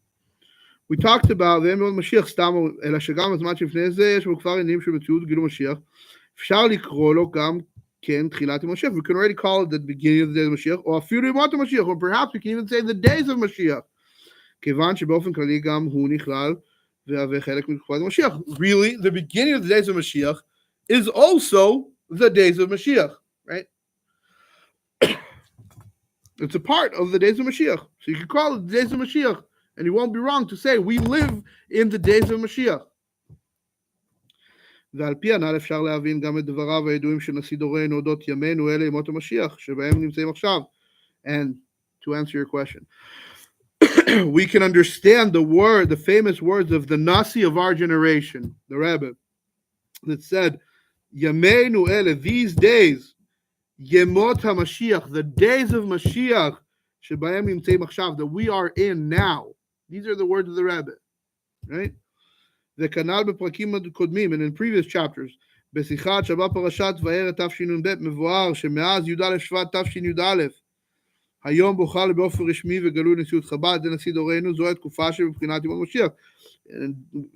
we talked about ואין מאוד משיח סתם, אלא שגם הזמן שלפני זה יש בו כבר עניינים של מציאות גילוי משיח. אפשר לקרוא לו גם כן תחילת המשיח. We can already call it the beginning of the days of Mashiach, או אפילו ימות המשיח, or perhaps we can even say the days of Mashiach. כיוון שבאופן כללי גם הוא נכלל והווה חלק מתקופת המשיח. Really, the beginning of the days of Mashiach is also the days of Mashiach, right? It's a part of the days of Mashiach. So you can call it the days of Mashiach. And you won't be wrong to say we live in the days of Mashiach. ועל פי הנ"ל אפשר להבין גם את דבריו הידועים של נשיא דורנו אודות ימינו אלה ימות המשיח שבהם נמצאים עכשיו. And to answer your question, we can understand the famous words of the Nasi of our generation, the Rebbe, that said, Yameinu ele, these days, Yemot HaMashiach, the days of Mashiach, שבהם נמצאים עכשיו, that we are in now. These are the words of the Rebbe, right? וכנ"ל בפרקים קודמים, and in previous chapters, בשיחת שבת פרשת וערב תשנ"ב מבואר שמאז י"א שבט תשי"א, היום בו חל באופן רשמי וגלוי נשיאות חב"ד לנשיא דורנו, זו התקופה שבבחינת ימות משיח. In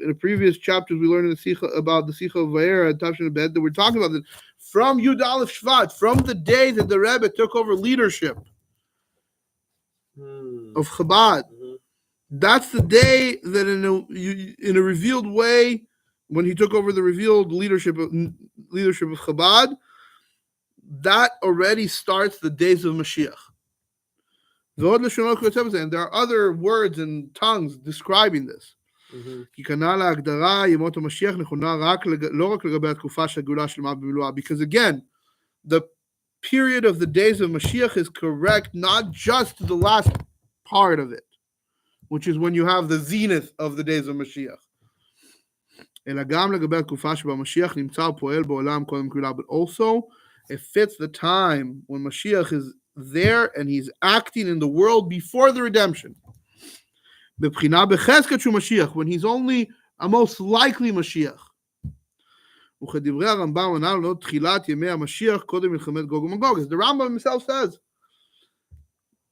the previous chapters, we learned about the Sicha of Vayera and Tafshin Bed, that we're talking about that from Yud Aleph Shvat, from the day that the Rebbe took over leadership of Chabad. That's the day that in a revealed way, when he took over the revealed leadership of Chabad, that already starts the days of Mashiach. And there are other words and tongues describing this. Because again, the period of the days of Mashiach is correct, not just the last part of it, which is when you have the zenith of the days of Mashiach. But also, it fits the time when Mashiach is there and he's acting in the world before the redemption. When he's only a most likely Mashiach. As the Rambam himself says,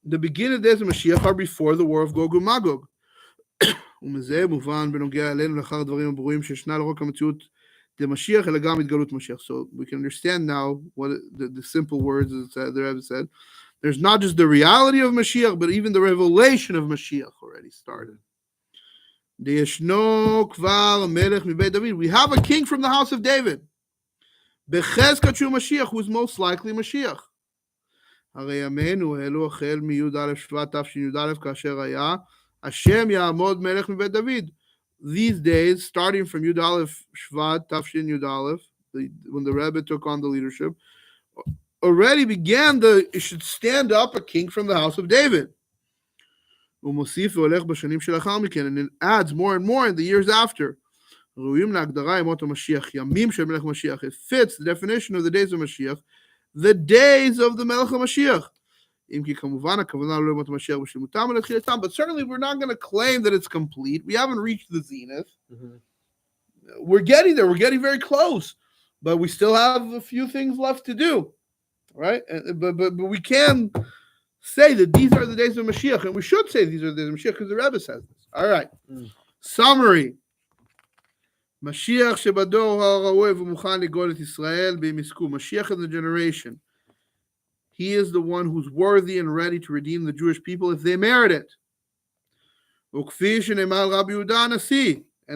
the beginning of the days of Mashiach are before the war of Gog and Magog. So we can understand now what the simple words that the Rebbe said. There's not just the reality of Mashiach, but even the revelation of Mashiach already started. We have a king from the house of David, who is most likely Mashiach. השם יעמוד מלך מבית דוד, these days, starting from Yud Aleph Shvat, Tafshin Yud Aleph, when the Rebbe took on the leadership, already began it should stand up a king from the house of David. And it adds more and more in the years after. It fits the definition of the days of Mashiach, the days of the Melech HaMashiach. But certainly we're not going to claim that it's complete. We haven't reached the zenith. Mm-hmm. We're getting there. We're getting very close. But we still have a few things left to do. Right? But we can say that these are the days of Mashiach. And we should say these are the days of Mashiach because the Rebbe says this. All right. Summary. Mashiach shebador ha'arawe v'muchan ligol et Yisrael b'misku. Mashiach in the generation. He is the one who's worthy and ready to redeem the Jewish people if they merit it. And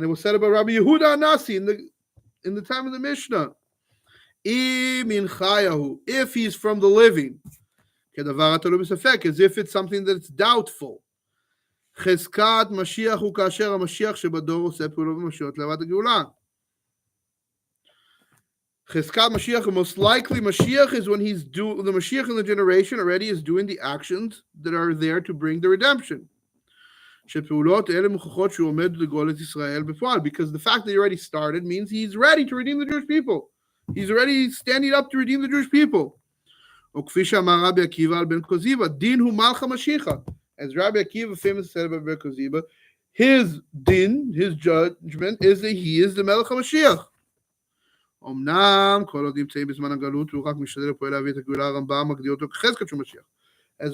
it was said about Rabbi Yehuda Nasi in the time of the Mishnah. If he's from the living, as if it's something that's doubtful. Cheskat Mashiach hu kasher HaMashiach shebador oseh pa'ulot v'mashiach le'avad geula. Cheskat Mashiach, most likely Mashiach is when he's doing the Mashiach in the generation already is doing the actions that are there to bring the redemption. Because the fact that he already started means he's ready to redeem the Jewish people. He's already standing up to redeem the Jewish people. As Rabbi Akiva famously said about Ben Koziba, his din, his judgment, is that he is the Melech HaMashiach. As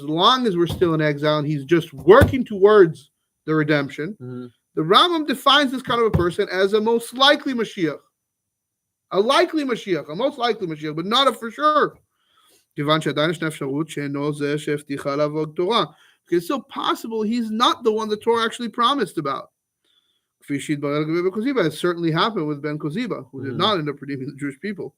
long as we're still in exile and he's just working towards the redemption, the Rambam defines this kind of a person as a most likely Mashiach. A likely Mashiach, a most likely Mashiach, but not a for sure. It's still possible he's not the one the Torah actually promised about. It certainly happened with Ben Koziba, who did not end up redeeming the Jewish people.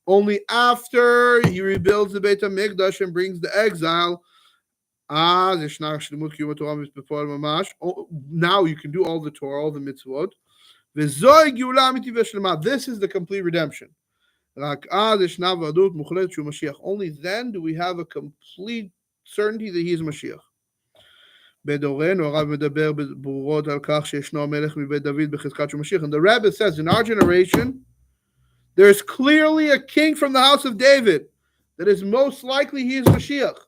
Only after he rebuilds the Beit HaMikdash and brings the exile, now you can do all the Torah, all the mitzvot. This is the complete redemption. Only then do we have a complete certainty that he is Mashiach. And the Rebbe says, in our generation, there's clearly a king from the house of David that is most likely he is Mashiach.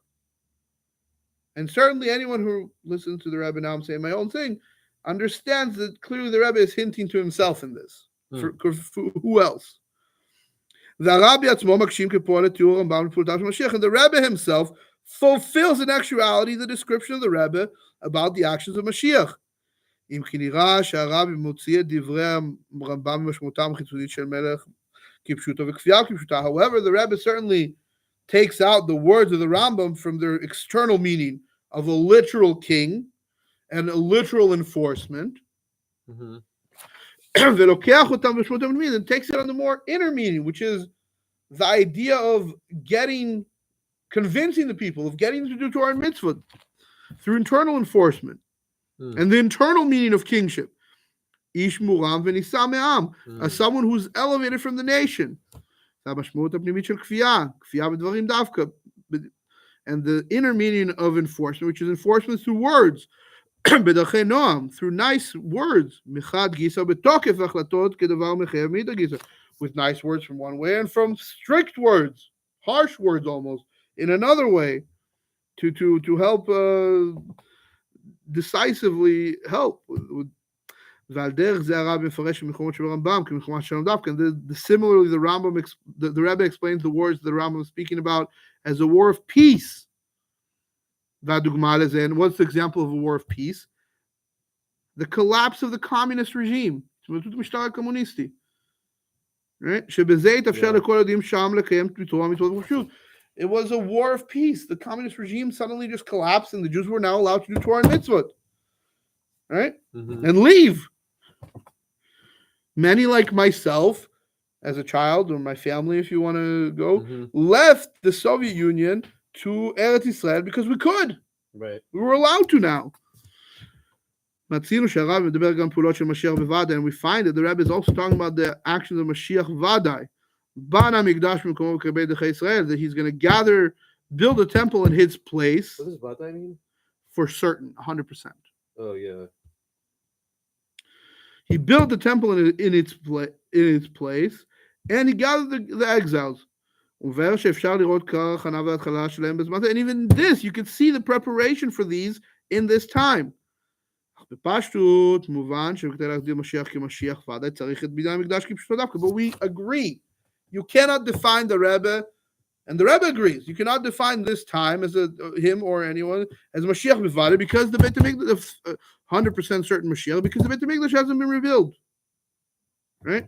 And certainly anyone who listens to the Rebbe, now I'm saying my own thing, understands that clearly the Rebbe is hinting to himself in this. For who else? And the Rebbe himself fulfills in actuality the description of the Rebbe about the actions of Mashiach. However, the Rebbe certainly takes out the words of the Rambam from their external meaning of a literal king and a literal enforcement. And takes it on the more inner meaning, which is the idea of convincing the people, of getting them to do Torah and mitzvah through internal enforcement and the internal meaning of kingship. Ish muram v'nisa me'am, as someone who's elevated from the nation. And the inner meaning of enforcement, which is enforcement through words, through nice words, with nice words from one way and from strict words, harsh words almost, in another way, to help decisively help. Similarly, the Rebbe explains the words the Rambam is speaking about as a war of peace. And what's the example of a war of peace? The collapse of the communist regime. Right? It was a war of peace. The communist regime suddenly just collapsed and the Jews were now allowed to do Torah and mitzvot. Right? And leave. Many, like myself, as a child, or my family, if you want to go, left the Soviet Union to Eretz Israel because we could. Right. We were allowed to now. And we find that the Rebbe is also talking about the actions of Mashiach Vadai. That he's going to build a temple in his place. What does Vadai mean? For certain, 100%. Oh, yeah. He built the temple in its place, and he gathered the exiles. And even this, you can see the preparation for these in this time. But we agree. You cannot define the Rebbe, and the Rebbe agrees. You cannot define this time as him or anyone as Mashiach Bivada because the Beit HaMikdash, 100% certain Mashiach, because the Beit HaMikdash hasn't been revealed. Right?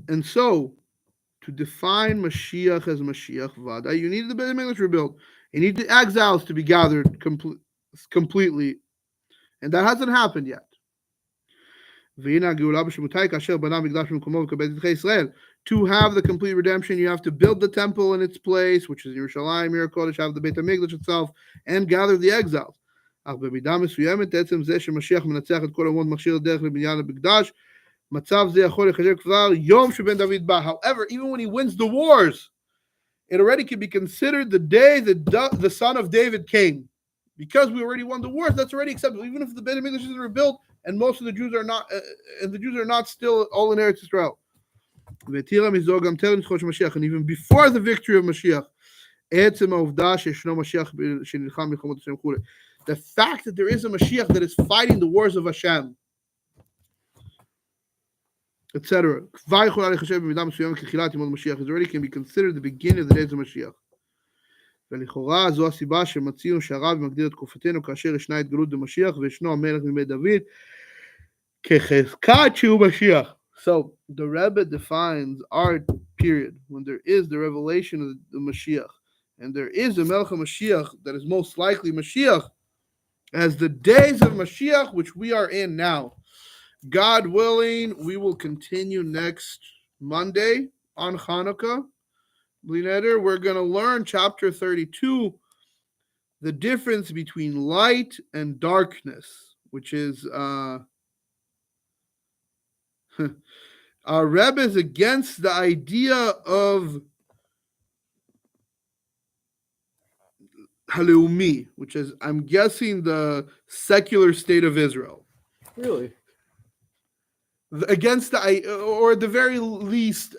And so, to define Mashiach as Mashiach Vada, you need the Beit HaMikdash rebuilt. You need the exiles to be gathered completely. And that hasn't happened yet. To have the complete redemption, you have to build the temple in its place, which is Yerushalayim, Yer Kodesh, have the Beit HaMikdash itself, and gather the exiles. However, even when he wins the wars, it already can be considered the day the son of David came. Because we already won the wars, that's already acceptable. Even if the Beit HaMikdash isn't rebuilt, and most of the Jews are not, and the Jews are not still all in Eretz Israel. And even before the victory of Mashiach, the fact that there is a Mashiach that is fighting the wars of Hashem, etc., already can be considered the beginning of the days of Mashiach. ולכאורה זו הסיבה שמצינו שהרב מגדיר את תקופתנו כאשר ישנה התגלות במשיח וישנו המלך מבית דוד כחזקת שהוא משיח. So the Rebbe defines our period when there is the revelation of the Mashiach and there is a Melech Mashiach that is most likely Mashiach as the days of Mashiach which we are in now. God willing, we will continue next Monday on Hanukkah. We're going to learn chapter 32, the difference between light and darkness, which is our Rebbe is against the idea of Haleumi, which is, I'm guessing, the secular state of Israel. Really? Against or at the very least,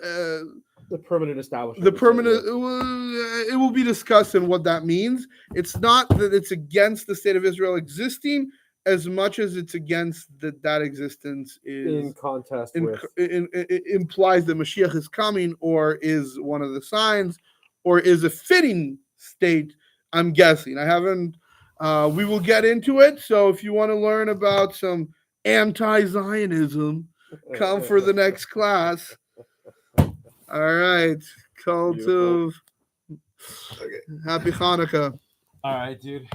the permanent establishment. It will be discussed in what that means. It's not that it's against the state of Israel existing as much as it's against that existence is in contest with. It implies that Mashiach is coming or is one of the signs or is a fitting state. I'm guessing. I haven't. We will get into it. So if you want to learn about some anti-Zionism, come for the next class. All right. Cult of Happy Hanukkah. All right, dude.